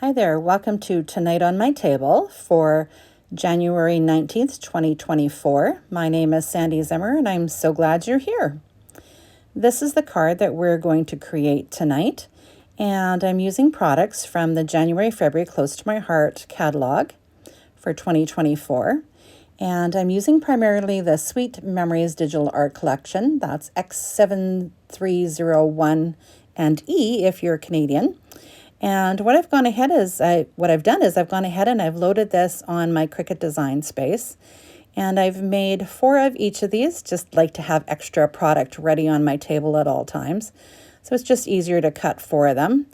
Hi there, welcome to Tonight on My Table for January 19th, 2024. My name is Sandy Zimmer and I'm so glad you're here. This is the card that we're going to create tonight, and I'm using products from the January, February Close to My Heart catalog for 2024. And I'm using primarily the Sweet Memories Digital Art Collection. That's X7301 and E if you're Canadian. And what I've done is I've gone ahead and I've loaded this on my Cricut design space. And I've made 4 of each of these, just like to have extra product ready on my table at all times. So it's just easier to cut 4 of them.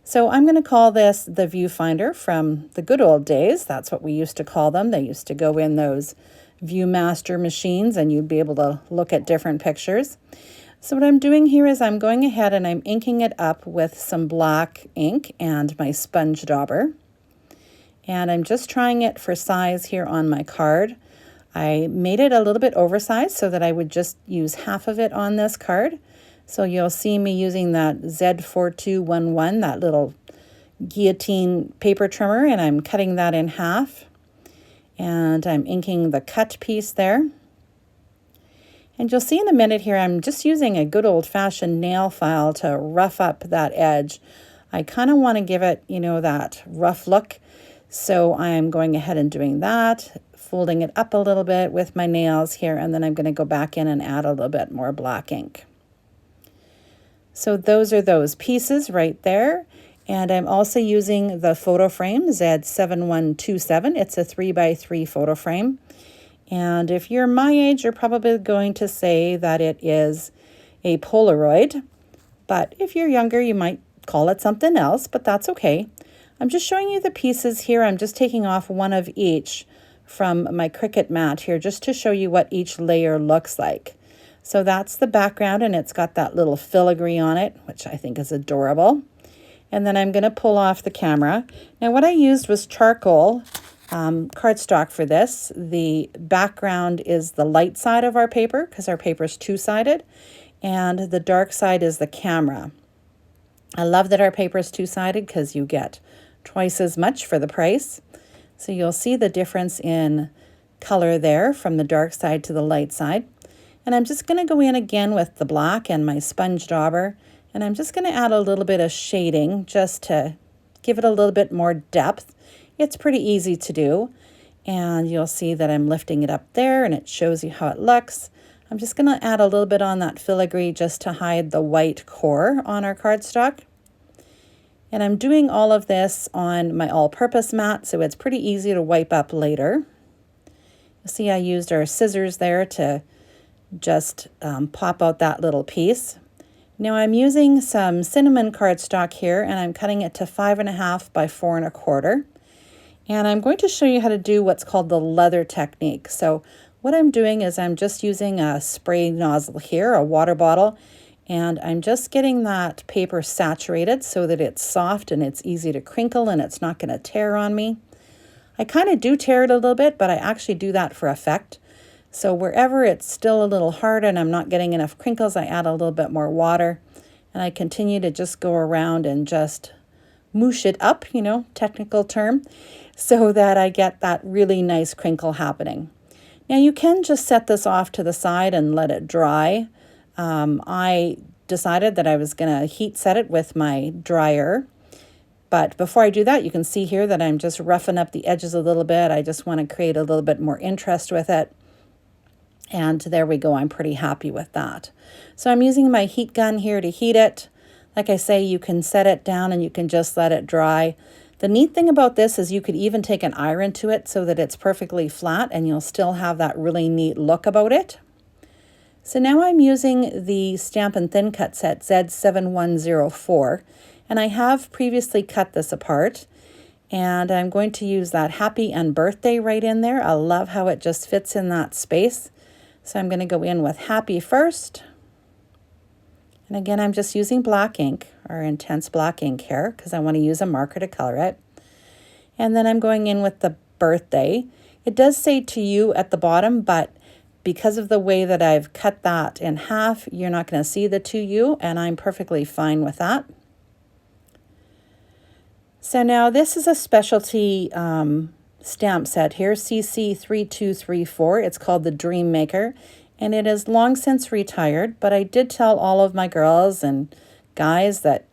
So I'm going to call this the viewfinder from the good old days. That's what we used to call them. They used to go in those ViewMaster machines and you'd be able to look at different pictures. So what I'm doing here is I'm going ahead and I'm inking it up with some black ink and my sponge dauber. And I'm just trying it for size here on my card. I made it a little bit oversized so that I would just use half of it on this card. So you'll see me using that Z4211, that little guillotine paper trimmer, and I'm cutting that in half. And I'm inking the cut piece there. And you'll see in a minute here, I'm just using a good old-fashioned nail file to rough up that edge. I kind of want to give it, that rough look. So I'm going ahead and doing that, folding it up a little bit with my nails here, and then I'm going to go back in and add a little bit more black ink. So those are those pieces right there. And I'm also using the photo frame Z7127. It's a 3x3 photo frame. And if you're my age, you're probably going to say that it is a Polaroid. But if you're younger, you might call it something else, but that's okay. I'm just showing you the pieces here. I'm just taking off one of each from my Cricut mat here just to show you what each layer looks like. So that's the background, and it's got that little filigree on it, which I think is adorable. And then I'm going to pull off the camera. Now what I used was charcoal cardstock for this. The background is the light side of our paper because our paper is two-sided, and the dark side is the camera. I love that our paper is two-sided because you get twice as much for the price. So you'll see the difference in color there from the dark side to the light side. And I'm just going to go in again with the black and my sponge dauber, and I'm just going to add a little bit of shading just to give it a little bit more depth. It's pretty easy to do, and you'll see that I'm lifting it up there and it shows you how it looks. I'm just going to add a little bit on that filigree just to hide the white core on our cardstock. And I'm doing all of this on my all-purpose mat, so it's pretty easy to wipe up later. You'll see I used our scissors there to just pop out that little piece. Now I'm using some cinnamon cardstock here, and I'm cutting it to 5.5 by 4.25. And I'm going to show you how to do what's called the leather technique. So what I'm doing is I'm just using a spray nozzle here, a water bottle, and I'm just getting that paper saturated so that it's soft and it's easy to crinkle and it's not going to tear on me. I kind of do tear it a little bit, but I actually do that for effect. So wherever it's still a little hard and I'm not getting enough crinkles, I add a little bit more water, and I continue to just go around and just moosh it up, technical term, so that I get that really nice crinkle happening. Now you can just set this off to the side and let it dry. I decided that I was going to heat set it with my dryer. But before I do that, you can see here that I'm just roughing up the edges a little bit. I just want to create a little bit more interest with it. And there we go. I'm pretty happy with that. So I'm using my heat gun here to heat it. Like I say, you can set it down and you can just let it dry. The neat thing about this is you could even take an iron to it so that it's perfectly flat and you'll still have that really neat look about it. So now I'm using the Stampin' Thin Cut set Z7104, and I have previously cut this apart, and I'm going to use that happy and birthday right in there. I love how it just fits in that space. So I'm going to go in with happy first. And again, I'm just using black ink, or intense black ink here, because I want to use a marker to color it. And then I'm going in with the birthday. It does say to you at the bottom, but because of the way that I've cut that in half, you're not going to see the to you, and I'm perfectly fine with that. So now this is a specialty stamp set here, CC3234. It's called the Dream Maker, and it is long since retired, but I did tell all of my girls and guys that,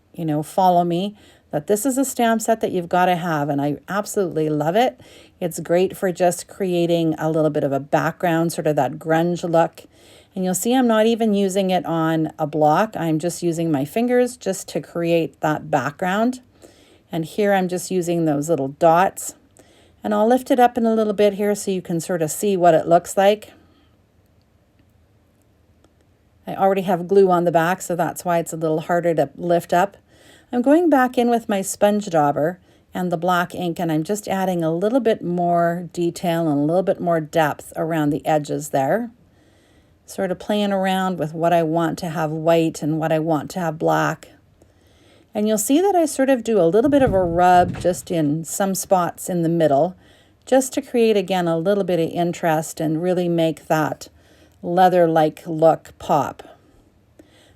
follow me, that this is a stamp set that you've got to have, and I absolutely love it. It's great for just creating a little bit of a background, sort of that grunge look. And you'll see I'm not even using it on a block. I'm just using my fingers just to create that background. And here I'm just using those little dots. And I'll lift it up in a little bit here so you can sort of see what it looks like. I already have glue on the back, so that's why it's a little harder to lift up. I'm going back in with my sponge dauber and the black ink, and I'm just adding a little bit more detail and a little bit more depth around the edges there. Sort of playing around with what I want to have white and what I want to have black. And you'll see that I sort of do a little bit of a rub just in some spots in the middle, just to create, again, a little bit of interest and really make that leather-like look pop.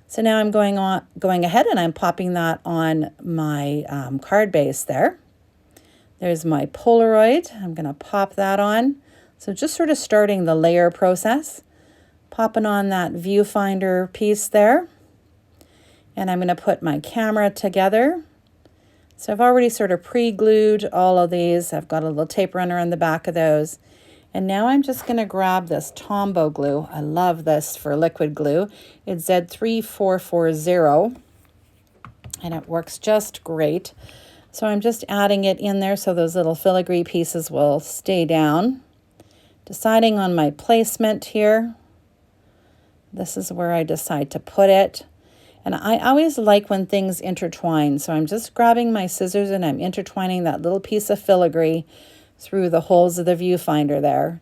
So now I'm going ahead and I'm popping that on my card base there. There's my Polaroid. I'm going to pop that on. So just sort of starting the layer process. Popping on that viewfinder piece there. And I'm going to put my camera together. So I've already sort of pre-glued all of these. I've got a little tape runner on the back of those. And now I'm just going to grab this Tombow glue. I love this for liquid glue. It's Z3440, and it works just great. So I'm just adding it in there so those little filigree pieces will stay down. Deciding on my placement here. This is where I decide to put it. And I always like when things intertwine. So I'm just grabbing my scissors and I'm intertwining that little piece of filigree through the holes of the viewfinder there.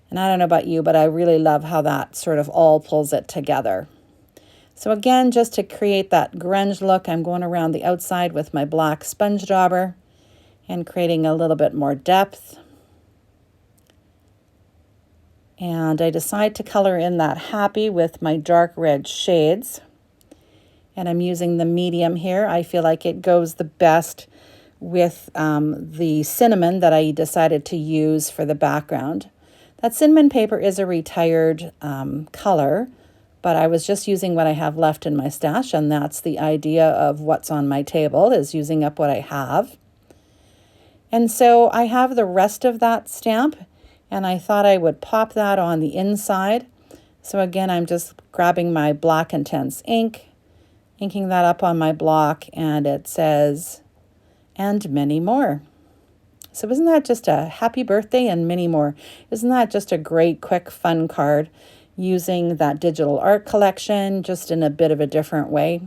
And I don't know about you, but I really love how that sort of all pulls it together. So again, just to create that grunge look, I'm going around the outside with my black sponge dauber and creating a little bit more depth. And I decide to color in that happy with my dark red shades. And I'm using the medium here. I feel like it goes the best with the cinnamon that I decided to use for the background. That cinnamon paper is a retired color, but I was just using what I have left in my stash, and that's the idea of what's on my table, is using up what I have. And so I have the rest of that stamp, and I thought I would pop that on the inside. So again, I'm just grabbing my Black Intense ink, inking that up on my block, and it says, "and many more." So isn't that just a happy birthday and many more? Isn't that just a great, quick, fun card using that digital art collection just in a bit of a different way?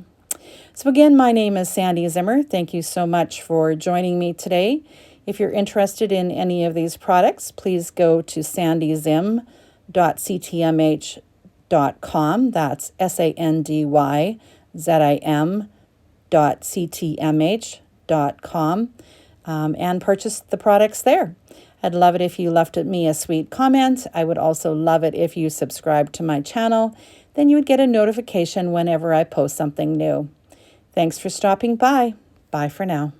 So again, my name is Sandy Zimmer. Thank you so much for joining me today. If you're interested in any of these products, please go to sandyzim.ctmh.com. That's sandyzim.ctmh.com. And purchase the products there. I'd love it if you left me a sweet comment. I would also love it if you subscribe to my channel. Then you would get a notification whenever I post something new. Thanks for stopping by. Bye for now.